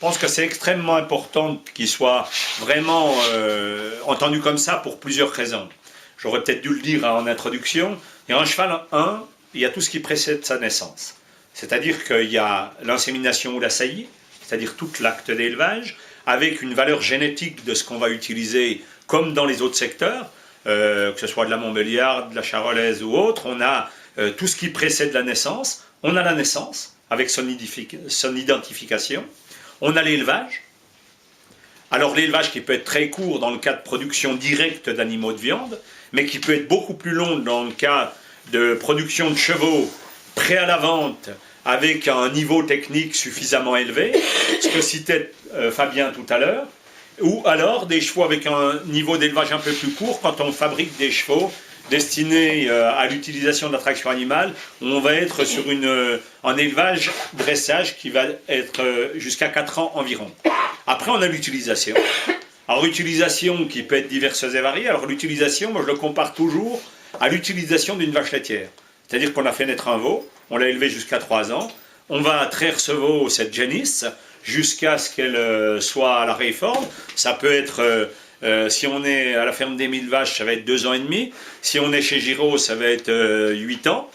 pense que c'est extrêmement important qu'il soit vraiment entendu comme ça pour plusieurs raisons. J'aurais peut-être dû le dire en introduction. Et un cheval, il y a tout ce qui précède sa naissance. C'est-à-dire qu'il y a l'insémination ou la saillie, c'est-à-dire tout l'acte d'élevage, avec une valeur génétique de ce qu'on va utiliser comme dans les autres secteurs, que ce soit de la Montbéliarde, de la Charolaise ou autre. On a tout ce qui précède la naissance. On a la naissance avec son identification. On a l'élevage. Alors l'élevage qui peut être très court dans le cas de production directe d'animaux de viande, mais qui peut être beaucoup plus long dans le cas de production de chevaux prêts à la vente avec un niveau technique suffisamment élevé, ce que citait Fabien tout à l'heure, ou alors des chevaux avec un niveau d'élevage un peu plus court quand on fabrique des chevaux destinés à l'utilisation de la traction animale, où on va être sur un élevage dressage qui va être jusqu'à 4 ans environ. Après, on a l'utilisation. Alors, l'utilisation qui peut être diverse et variée. Alors, l'utilisation, moi, je le compare toujours à l'utilisation d'une vache laitière. C'est-à-dire qu'on a fait naître un veau, on l'a élevé jusqu'à 3 ans, on va traire ce veau, cette génisse, jusqu'à ce qu'elle soit à la réforme. Ça peut être, si on est à la ferme des 1000 vaches, ça va être 2 ans et demi. Si on est chez Giraud, ça va être 8 ans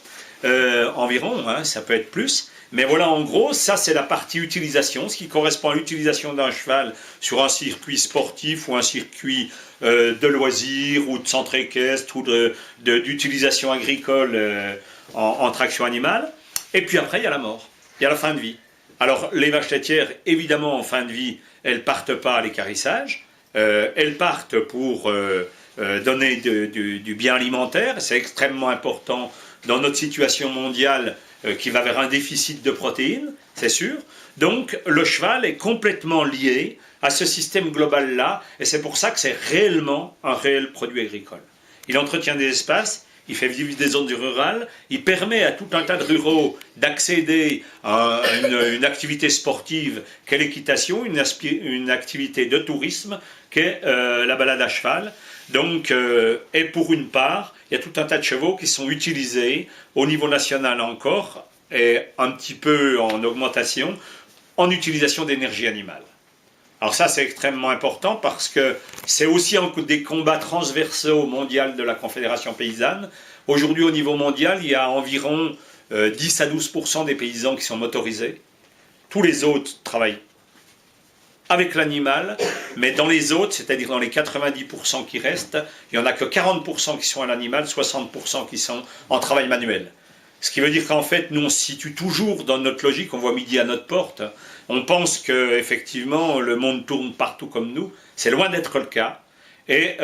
environ, hein, ça peut être plus. Mais voilà, en gros, ça c'est la partie utilisation, ce qui correspond à l'utilisation d'un cheval sur un circuit sportif ou un circuit de loisirs ou de centre équestre ou d'utilisation agricole en traction animale. Et puis après, il y a la mort, il y a la fin de vie. Alors, les vaches laitières, évidemment, en fin de vie, elles ne partent pas à l'équarrissage, elles partent pour donner du bien alimentaire. C'est extrêmement important dans notre situation mondiale qui va vers un déficit de protéines, c'est sûr. Donc, le cheval est complètement lié à ce système global-là, et c'est pour ça que c'est réellement un réel produit agricole. Il entretient des espaces, il fait vivre des zones rurales, il permet à tout un tas de ruraux d'accéder à une activité sportive qu'est l'équitation, une activité de tourisme qu'est la balade à cheval. Donc, et pour une part, il y a tout un tas de chevaux qui sont utilisés au niveau national encore, et un petit peu en augmentation, en utilisation d'énergie animale. Alors ça, c'est extrêmement important parce que c'est aussi un des combats transversaux mondiaux de la Confédération paysanne. Aujourd'hui, au niveau mondial, il y a environ 10 à 12% des paysans qui sont motorisés. Tous les autres travaillent avec l'animal, mais dans les autres, c'est-à-dire dans les 90% qui restent, il n'y en a que 40% qui sont à l'animal, 60% qui sont en travail manuel. Ce qui veut dire qu'en fait, nous on se situe toujours dans notre logique, on voit midi à notre porte, on pense qu'effectivement le monde tourne partout comme nous, c'est loin d'être le cas. Et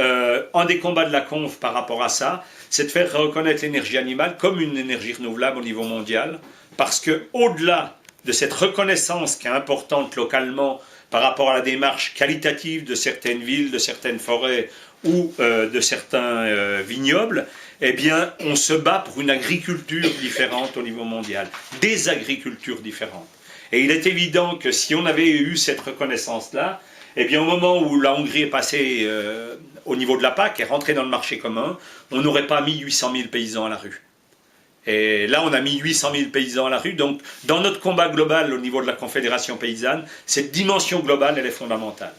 un des combats de la conf par rapport à ça, c'est de faire reconnaître l'énergie animale comme une énergie renouvelable au niveau mondial, parce qu'au-delà de cette reconnaissance qui est importante localement par rapport à la démarche qualitative de certaines villes, de certaines forêts ou de certains vignobles, eh bien, on se bat pour une agriculture différente au niveau mondial, des agricultures différentes. Et il est évident que si on avait eu cette reconnaissance-là, eh bien, au moment où la Hongrie est passée au niveau de la PAC, est rentrée dans le marché commun, on n'aurait pas mis 800 000 paysans à la rue. Et là, on a mis 800 000 paysans à la rue. Donc, dans notre combat global au niveau de la Confédération paysanne, cette dimension globale, elle est fondamentale.